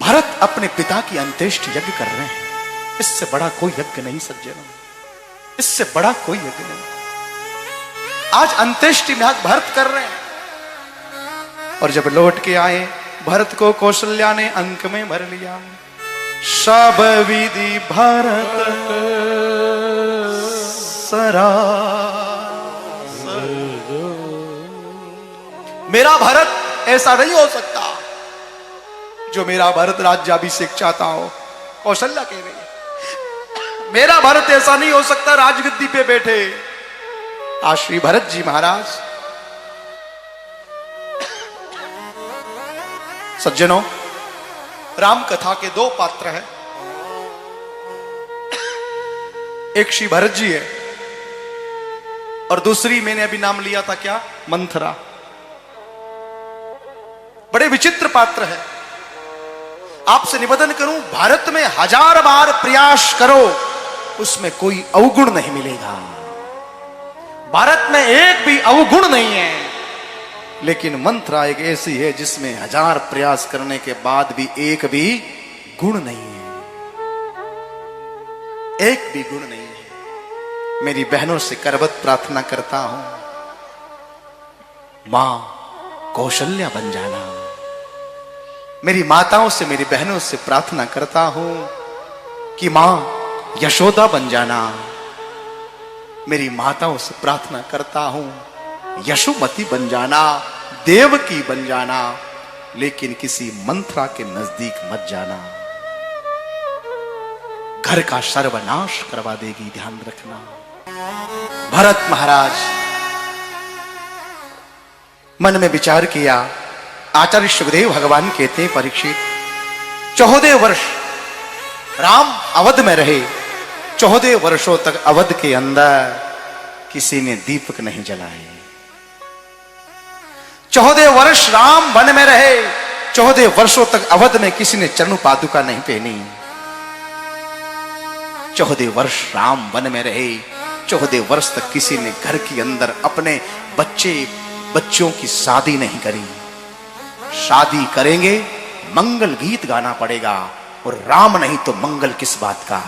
भरत अपने पिता की अंत्येष्टि यज्ञ कर रहे हैं। इससे बड़ा कोई यज्ञ नहीं सज्जनों, इससे बड़ा कोई यज्ञ नहीं। आज अंत्येष्टि में भरत कर रहे हैं। और जब लौट के आए, भरत को कौशल्या ने अंक में भर लिया। सब विधि भरत सरा, मेरा भरत ऐसा नहीं हो सकता जो मेरा भरत राज्याभिषेक चाहता हो। कौशल्या कह रही है, मेरा भरत ऐसा नहीं हो सकता राजगद्दी पे बैठे। आज श्री भरत जी महाराज, सज्जनों, राम कथा के दो पात्र हैं। एक श्री भरत जी है और दूसरी मैंने अभी नाम लिया था क्या, मंथरा। बड़े विचित्र पात्र है। आपसे निवेदन करूं, भारत में 1000 बार प्रयास करो, उसमें कोई अवगुण नहीं मिलेगा। भारत में एक भी अवगुण नहीं है। लेकिन मंथरा एक ऐसी है जिसमें 1000 प्रयास करने के बाद भी एक भी गुण नहीं है, एक भी गुण नहीं है। मेरी बहनों से करबत प्रार्थना करता हूं, मां कौशल्या बन जाना। मेरी माताओं से, मेरी बहनों से प्रार्थना करता हूं कि मां यशोदा बन जाना। मेरी माताओं से प्रार्थना करता हूं यशोमती बन जाना, देवकी बन जाना, लेकिन किसी मंथरा के नजदीक मत जाना। घर का सर्वनाश करवा देगी, ध्यान रखना। भरत महाराज मन में विचार किया। आचार्य सुखदेव भगवान कहते हैं, परीक्षित 14 वर्ष राम अवध में रहे। 14 वर्षों तक अवध के अंदर किसी ने दीपक नहीं जलाए। 14 वर्ष राम वन में रहे। 14 वर्षों तक अवध में किसी ने चरण पादुका नहीं पहनी। 14 वर्ष राम वन में रहे। 14 वर्ष तक किसी ने घर के अंदर अपने बच्चों की शादी नहीं करी। शादी करेंगे, मंगल गीत गाना पड़ेगा, और राम नहीं तो मंगल किस बात का।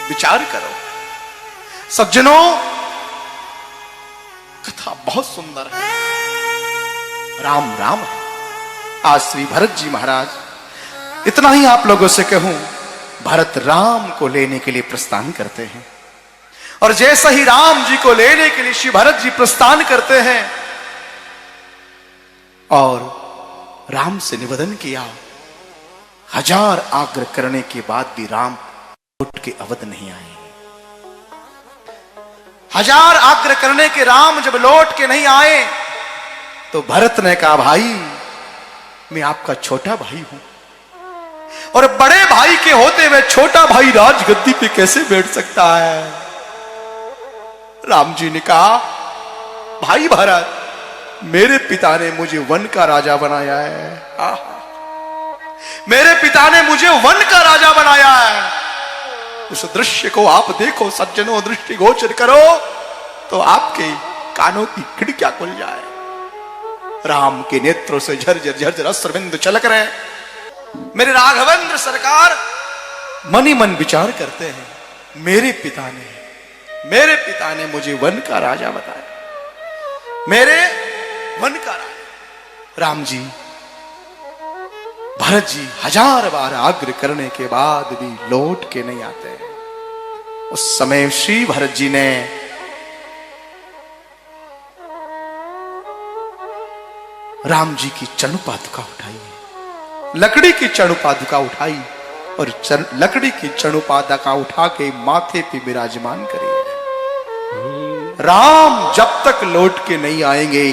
विचार करो सज्जनों, कथा बहुत सुंदर है। राम राम है। आज श्री भरत जी महाराज, इतना ही आप लोगों से कहूं, भरत राम को लेने के लिए प्रस्थान करते हैं। और जैसा ही राम जी को लेने के लिए श्री भरत जी प्रस्थान करते हैं, और राम से निवेदन किया, 1000 आग्रह करने के बाद भी राम लौट के अवध नहीं आए। 1000 आग्रह करने के राम जब लौट के नहीं आए, तो भरत ने कहा, भाई मैं आपका छोटा भाई हूं, और बड़े भाई के होते हुए छोटा भाई राजगद्दी पे कैसे बैठ सकता है। राम जी ने कहा, भाई भरत, मेरे पिता ने मुझे वन का राजा बनाया है। मेरे पिता ने मुझे वन का राजा बनाया है। उस दृश्य को आप देखो सज्जनों, दृष्टिगोचर करो तो आपके कानों की खिड़कियां खुल जाए। राम के नेत्रों से झरझर झरझर अश्रुबिंदु छलक रहे। मेरे राघवेंद्र सरकार मन ही मन विचार करते हैं, मेरे पिता ने मुझे वन का राजा बताया, मेरे वन का राजा। राम जी, भरत जी 1000 बार आग्रह करने के बाद भी लौट के नहीं आते। उस समय श्री भरत जी ने राम जी की चरण पादुका उठाई, लकड़ी की चरण पादुका उठाई, और लकड़ी की चरण पादुका उठा के माथे पे विराजमान करिए। राम जब तक लौट के नहीं आएंगे,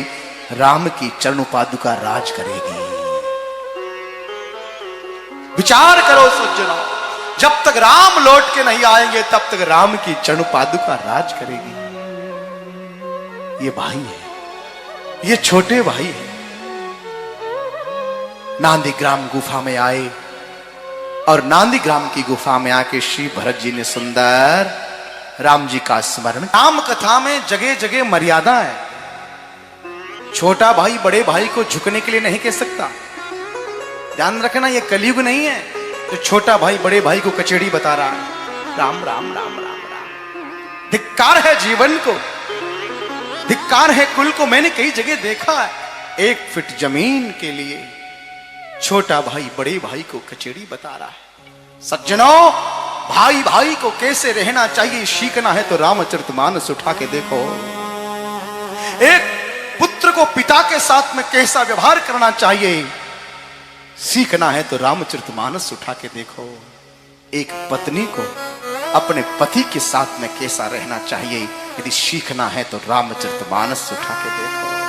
राम की चरण पादुका राज करेगी। विचार करो सज्जनों, जब तक राम लौट के नहीं आएंगे तब तक राम की चरण पादुका राज करेगी। ये भाई है, ये छोटे भाई है। नांदीग्राम गुफा में आए, और नांदीग्राम की गुफा में आके श्री भरत जी ने सुंदर राम जी का स्मरण। राम कथा में जगह जगह मर्यादा है। छोटा भाई बड़े भाई को झुकने के लिए नहीं कह सकता। ध्यान रखना, ये कलयुग नहीं है जो छोटा भाई बड़े भाई को कचेड़ी बता रहा है। राम राम राम राम राम। धिक्कार है जीवन को, धिक्कार है कुल को। मैंने कई जगह देखा है, 1 फीट जमीन के लिए छोटा भाई बड़े भाई को कचेड़ी बता रहा है। सज्जनों, भाई भाई को कैसे रहना चाहिए सीखना है तो रामचरितमानस उठा के देखो। एक पुत्र को पिता के साथ में कैसा व्यवहार करना चाहिए सीखना है तो रामचरितमानस उठा के देखो। एक पत्नी को अपने पति के साथ में कैसा रहना चाहिए यदि सीखना है तो रामचरितमानस उठा के देखो।